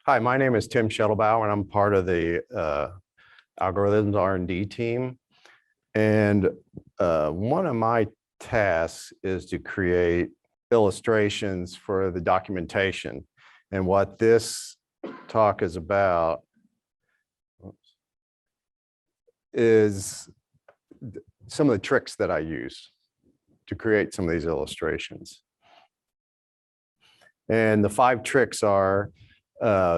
Hi, my name is Tim Schettelbauer, and I'm part of the algorithms R&D team. And one of my tasks is to create illustrations for the documentation. And what this talk is about is some of the tricks that I use to create some of these illustrations. And the 5 tricks are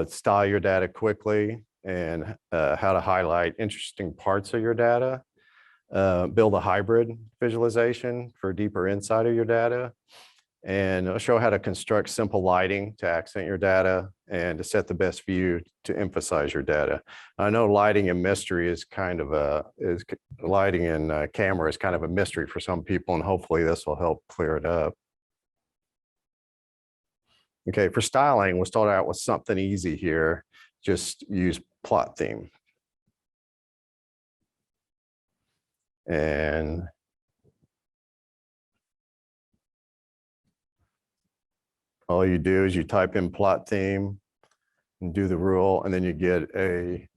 style your data quickly, and how to highlight interesting parts of your data, build a hybrid visualization for deeper insight of your data, and I'll show how to construct simple lighting to accent your data and to set the best view to emphasize your data. I know lighting in mystery is kind of lighting in camera is kind of a mystery for some people, and hopefully this will help clear it up. Okay, for styling, we'll start out with something easy here. Just use plot theme. And all you do is you type in plot theme and do the rule, and then you get a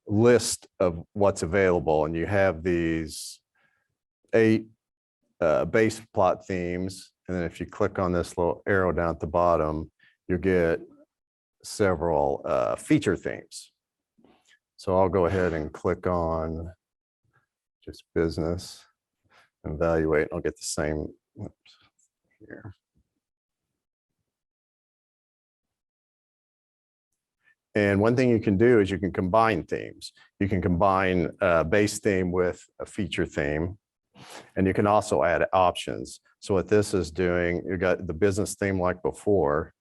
list of what's available. And you have these 8 base plot themes. And then if you click on this little arrow down at the bottom, you'll get several feature themes. So I'll go ahead and click on just business and evaluate. I'll get the same here. And one thing you can do is you can combine themes. You can combine a base theme with a feature theme, and you can also add options. So what this is doing, you got the business theme like before,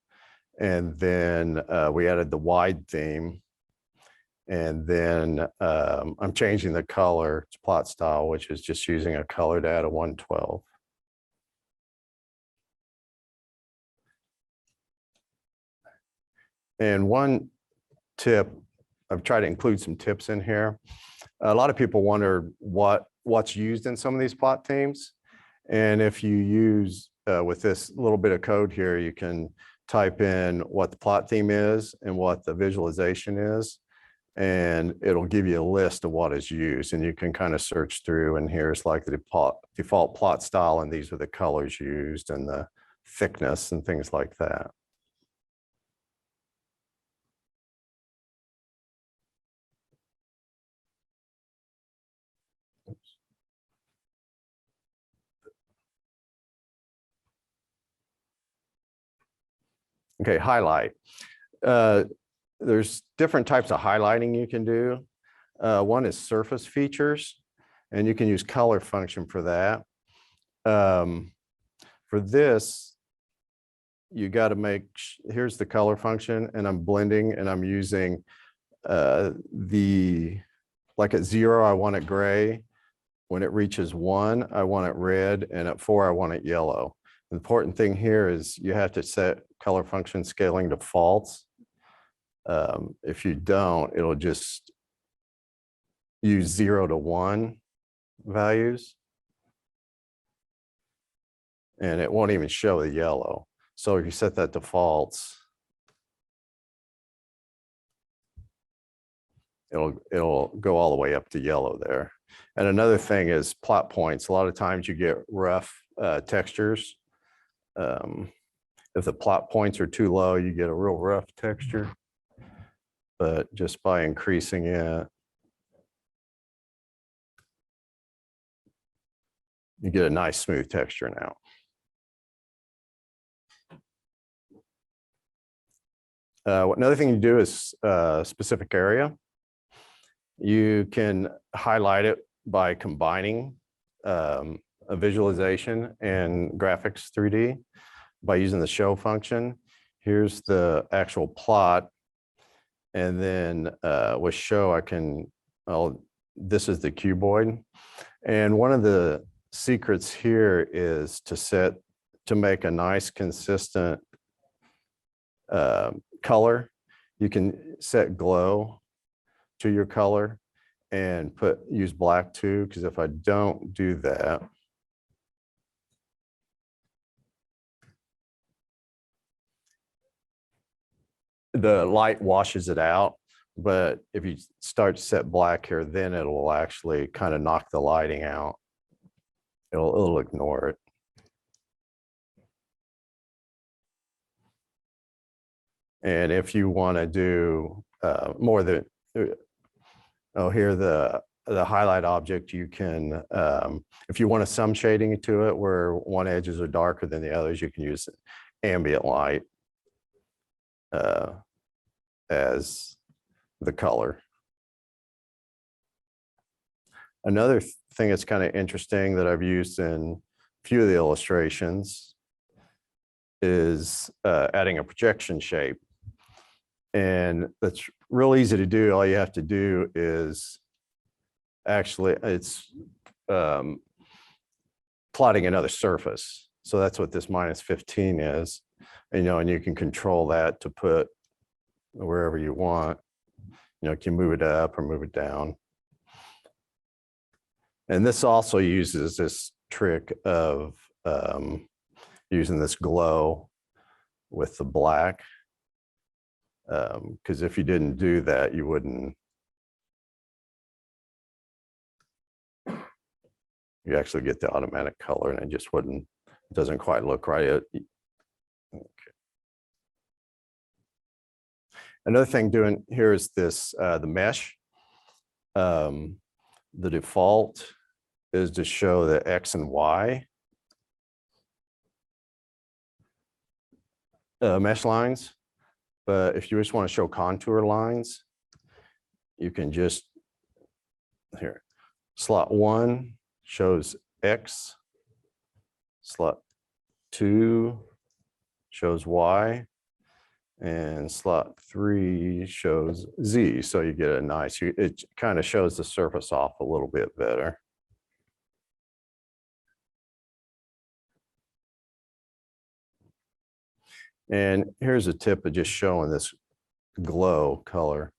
and then we added the wide theme, and then I'm changing the color to plot style, which is just using a color to add a 112. And one tip, I've tried to include some tips in here. A lot of people wonder what's used in some of these plot themes. And if you use, with this little bit of code here, you can type in what the plot theme is and what the visualization is, and it'll give you a list of what is used. And you can kind of search through, and here's like the default plot style, and these are the colors used and the thickness and things like that. Okay, highlight. There's different types of highlighting you can do. One is surface features, and you can use color function for that. For this, you got to here's the color function, and I'm blending, and I'm using like at 0, I want it gray. When it reaches 1, I want it red, and at 4, I want it yellow. The important thing here is you have to set color function scaling to false. If you don't, it'll just use 0 to 1 values, and it won't even show the yellow. So if you set that to false, it'll go all the way up to yellow there. And another thing is plot points. A lot of times you get rough textures. If the plot points are too low, you get a real rough texture. But just by increasing it, you get a nice smooth texture now. Another thing you do is specific area. You can highlight it by combining a visualization and graphics 3D by using the show function. Here's the actual plot. And then with show, this is the cuboid. And one of the secrets here is to make a nice consistent color. You can set glow to your color and use black too, because if I don't do that, the light washes it out. But if you start to set black here, then it'll actually kind of knock the lighting out. It'll ignore it. And if you want to do more than, oh, here the highlight object, you can, if you want some shading to it where one edges are darker than the others, you can use ambient light as the color. Another thing that's kind of interesting that I've used in a few of the illustrations is adding a projection shape. And that's real easy to do. All you have to do is actually, it's plotting another surface. So that's what this -15 is. And, and you can control that to put wherever you want. You can move it up or move it down. And this also uses this trick of using this glow with the black. Because if you didn't do that, you wouldn't. You actually get the automatic color and it just wouldn't, it doesn't quite look right. Okay. Another thing doing here is this, the mesh. The default is to show the X and Y mesh lines. But if you just want to show contour lines, you can just, here, slot 1 shows X, slot 2 shows Y, and slot 3 shows Z. So you get a nice, it kind of shows the surface off a little bit better. And here's a tip of just showing this glow color.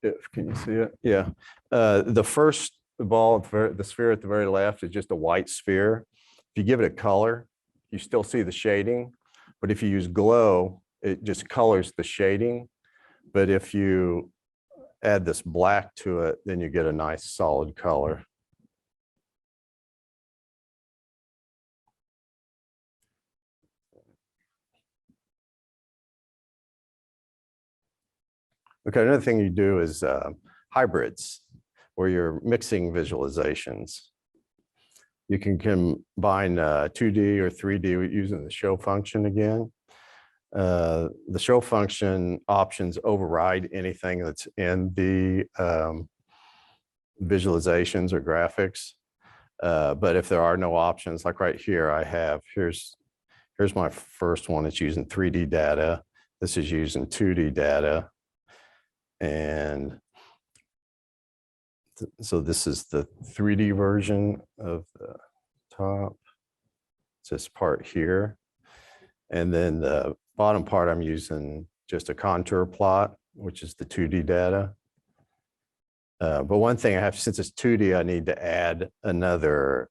Can you see it? Yeah. The first ball, the sphere at the very left is just a white sphere. If you give it a color, you still see the shading. But if you use glow, it just colors the shading. But if you add this black to it, then you get a nice solid color. Okay, another thing you do is hybrids, where you're mixing visualizations. You can combine 2D or 3D using the show function again. The show function options override anything that's in the visualizations or graphics. But if there are no options, like right here, I have, here's my first one. It's using 3D data. This is using 2D data. And so this is the 3D version of the top. It's this part here. And then the bottom part, I'm using just a contour plot, which is the 2D data. But one thing I have, since it's 2D, I need to add another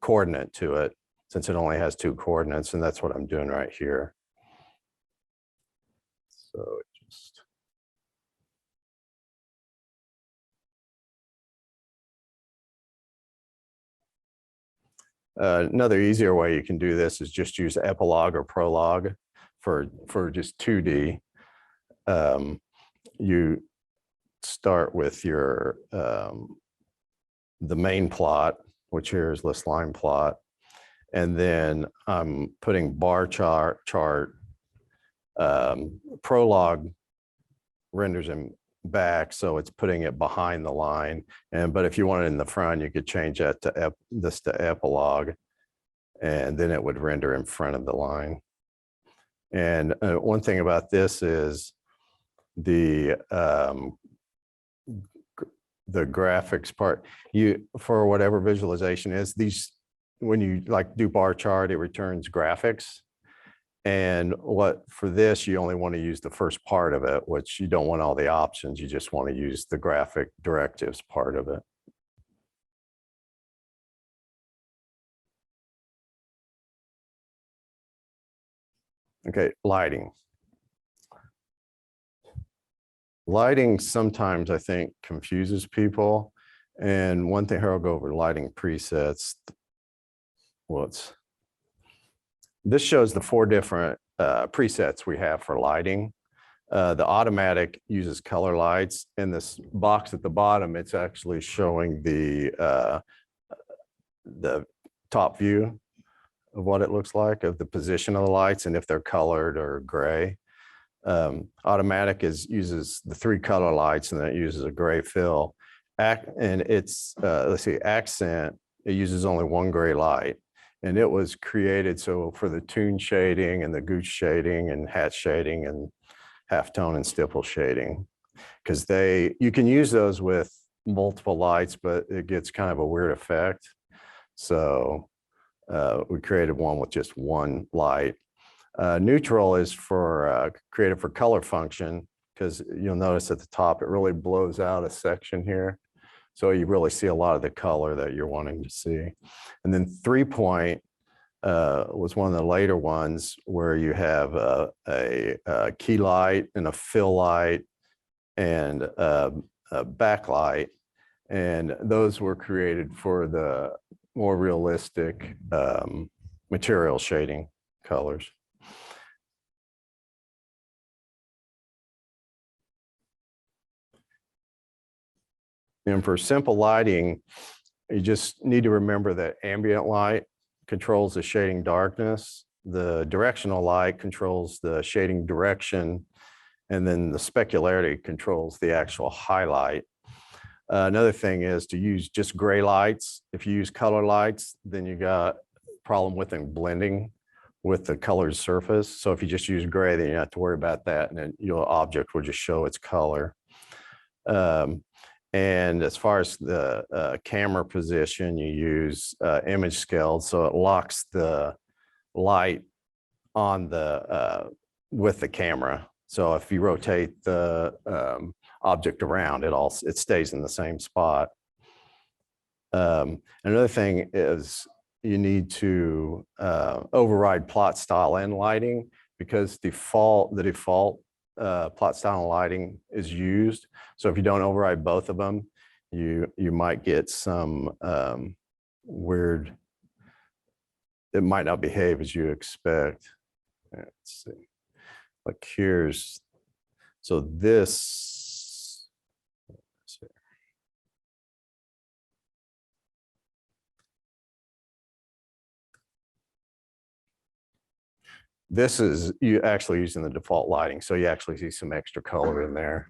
coordinate to it, since it only has 2 coordinates, and that's what I'm doing right here. So it just. Another easier way you can do this is just use epilogue or prologue for just 2D. You start with your the main plot, which here is list line plot, and then I'm putting bar chart. Prologue renders them back, so it's putting it behind the line. But if you want it in the front, you could change that to this to epilogue, and then it would render in front of the line. And one thing about this is the graphics part. For whatever visualization is, these, when you like do bar chart, it returns graphics. And for this, you only want to use the first part of it, which you don't want all the options. You just want to use the graphic directives part of it. Okay, lighting. lighting sometimes I think confuses people. And one thing here, I'll go over lighting presets. This shows the 4 different presets we have for lighting. The automatic uses color lights. In this box at the bottom, it's actually showing the top view of what it looks like, of the position of the lights and if they're colored or gray. Automatic uses the 3 color lights, and then it uses a gray fill. And it's, let's see, accent, it uses only 1 gray light. And it was created so for the tune shading and the goose shading and hat shading and halftone and stipple shading, because you can use those with multiple lights, but it gets kind of a weird effect. So we created one with just 1 light. Neutral is created for color function, because you'll notice at the top, it really blows out a section here. So you really see a lot of the color that you're wanting to see. And then 3-point was one of the later ones where you have a key light and a fill light and a backlight. And those were created for the more realistic material shading colors. And for simple lighting, you just need to remember that ambient light controls the shading darkness. The directional light controls the shading direction. And then the specularity controls the actual highlight. Another thing is to use just gray lights. If you use color lights, then you got a problem with them blending with the colored surface. So if you just use gray, then you don't have to worry about that. And then your object will just show its color. And as far as the camera position, you use image scale, so it locks the light on with the camera. So if you rotate the object around, it stays in the same spot. Another thing is you need to override plot style and lighting, because the default plot style and lighting is used. So if you don't override both of them, you might get some weird, it might not behave as you expect. Let's see, like so this, this is you actually using the default lighting. So you actually see some extra color in there.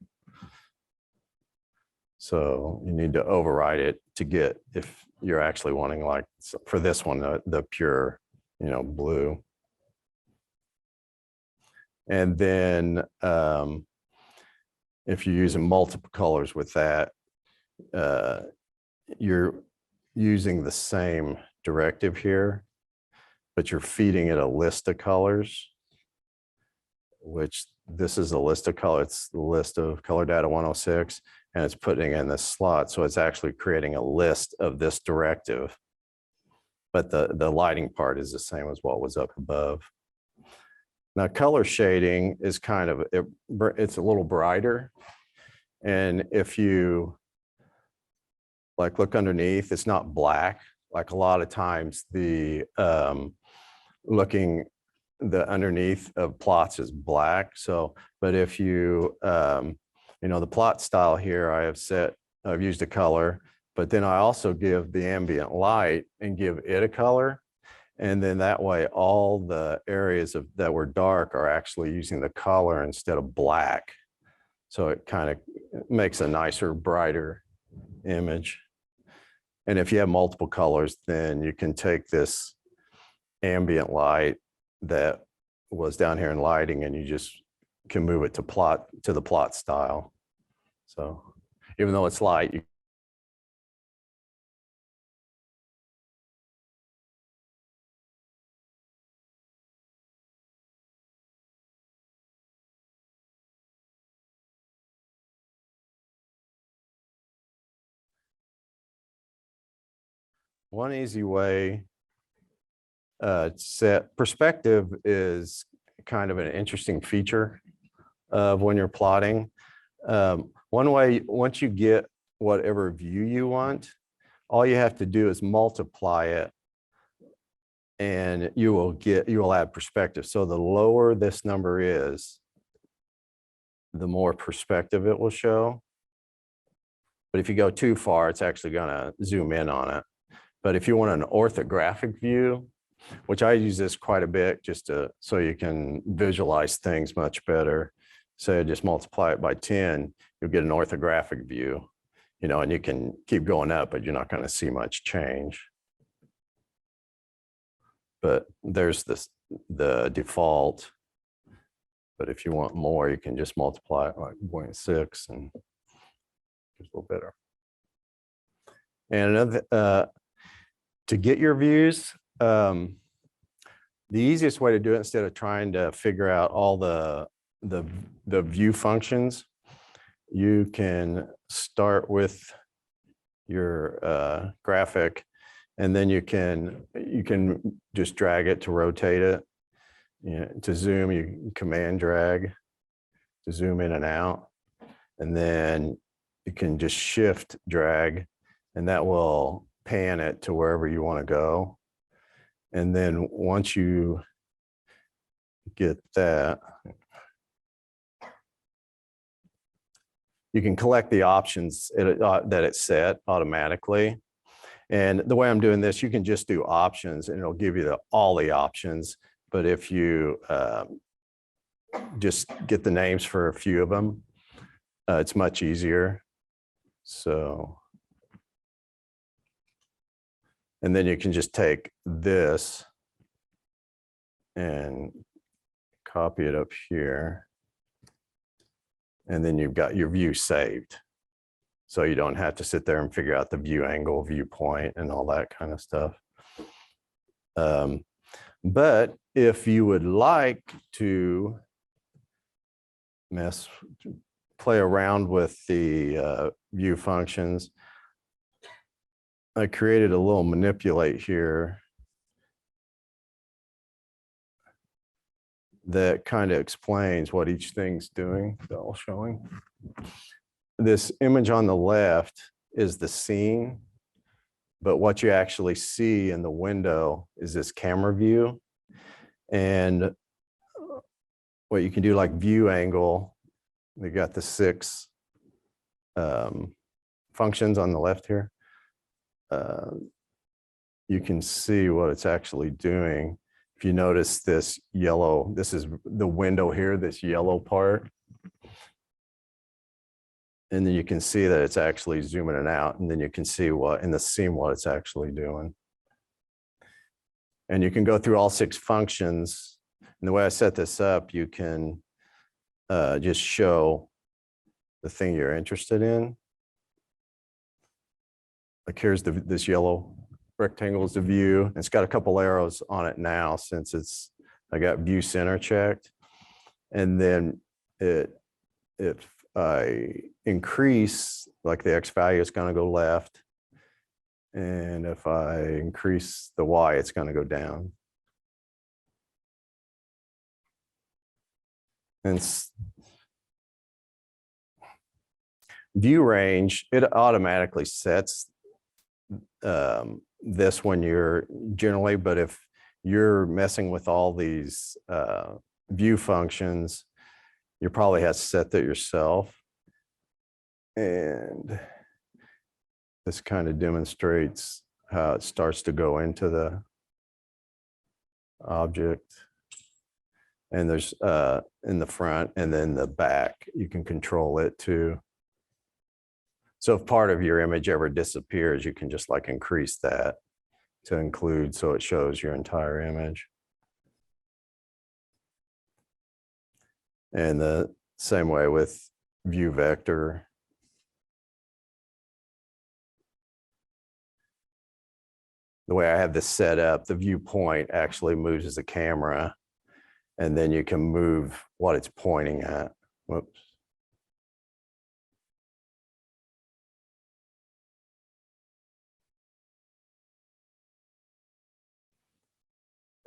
So you need to override it to get, if you're actually wanting, like for this one, the pure, blue. And then if you're using multiple colors with that, you're using the same directive here, but you're feeding it a list of colors, which this is a list of color. It's the list of color data 106, and it's putting in this slot. So it's actually creating a list of this directive, but the lighting part is the same as what was up above. Now, color shading is kind of, it's a little brighter. And if you look underneath, it's not black. Like a lot of times the underneath of plots is black. So, but if you, the plot style here, I've used a color, but then I also give the ambient light and give it a color. And then that way, all the areas that were dark are actually using the color instead of black. So it kind of makes a nicer, brighter image. And if you have multiple colors, then you can take this ambient light that was down here in lighting, and you just can move it to the plot style. So even though it's light, one easy way set perspective is kind of an interesting feature of when you're plotting. One way, once you get whatever view you want, all you have to do is multiply it and you will add perspective. So the lower this number is, the more perspective it will show. But if you go too far, it's actually going to zoom in on it. But if you want an orthographic view, which I use this quite a bit so you can visualize things much better. So just multiply it by 10, you'll get an orthographic view, and you can keep going up, but you're not going to see much change. But there's the default. But if you want more, you can just multiply it like 0.6 and it's a little better. And another, to get your views, the easiest way to do it, instead of trying to figure out all the view functions, you can start with your graphic, and then you can just drag it to rotate it. To zoom, you command drag to zoom in and out, and then you can just shift drag, and that will pan it to wherever you want to go. And then once you get that, you can collect the options that it set automatically. And the way I'm doing this, you can just do options and it'll give you all the options. But if you just get the names for a few of them, it's much easier. So, and then you can just take this and copy it up here. And then you've got your view saved. So you don't have to sit there and figure out the view angle, viewpoint, and all that kind of stuff. But if you would like to play around with the view functions, I created a little manipulate here that kind of explains what each thing's doing. That all showing. This image on the left is the scene, but what you actually see in the window is this camera view. And what you can do, like view angle, we got the 6 functions on the left here. You can see what it's actually doing. If you notice this yellow, this is the window here, this yellow part. And then you can see that it's actually zooming it out, and then you can see what in the scene what it's actually doing. And you can go through all 6 functions. And the way I set this up, you can just show the thing you're interested in. Like here's this yellow rectangle is the view. It's got a couple arrows on it now since I got view center checked. And then if I increase, like the X value, it's going to go left. And if I increase the Y, it's going to go down. And view range, it automatically sets this when you're generally, but if you're messing with all these view functions, you probably have to set that yourself. And this kind of demonstrates how it starts to go into the object. And there's in the front and then the back, you can control it too. So if part of your image ever disappears, you can just like increase that to include so it shows your entire image. And the same way with view vector. The way I have this set up, the viewpoint actually moves as a camera, and then you can move what it's pointing at. Whoops.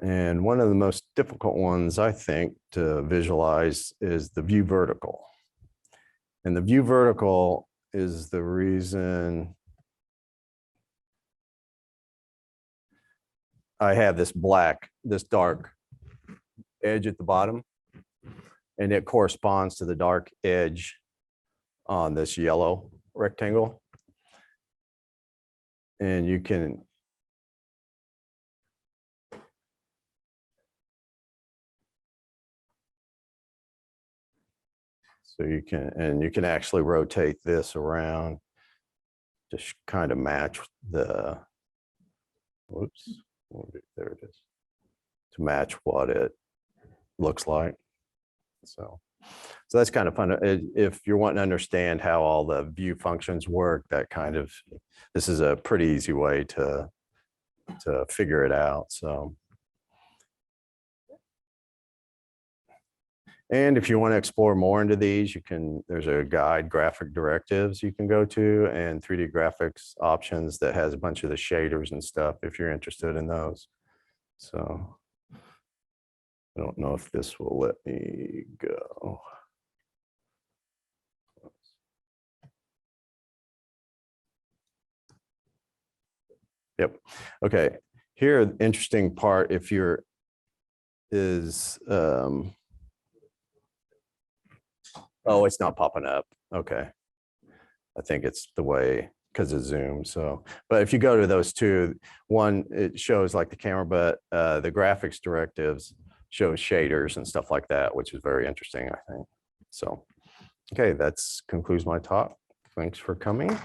And one of the most difficult ones, I think, to visualize is the view vertical. And the view vertical is the reason I have this dark edge at the bottom, and it corresponds to the dark edge on this yellow rectangle. And you can you can actually rotate this around, just kind of match the, whoops, there it is, to match what it looks like. So that's kind of fun. If you're wanting to understand how all the view functions work, this is a pretty easy way to figure it out. So, and if you want to explore more into these, there's a guide, graphic directives you can go to, and 3D graphics options that has a bunch of the shaders and stuff if you're interested in those. So I don't know if this will let me go. Yep. Okay. Here, the interesting part, oh, it's not popping up. Okay. I think it's the way, because of Zoom. So, but if you go to those two, one, it shows like the camera, but the graphics directives shows shaders and stuff like that, which is very interesting, I think. So, okay, that concludes my talk. Thanks for coming.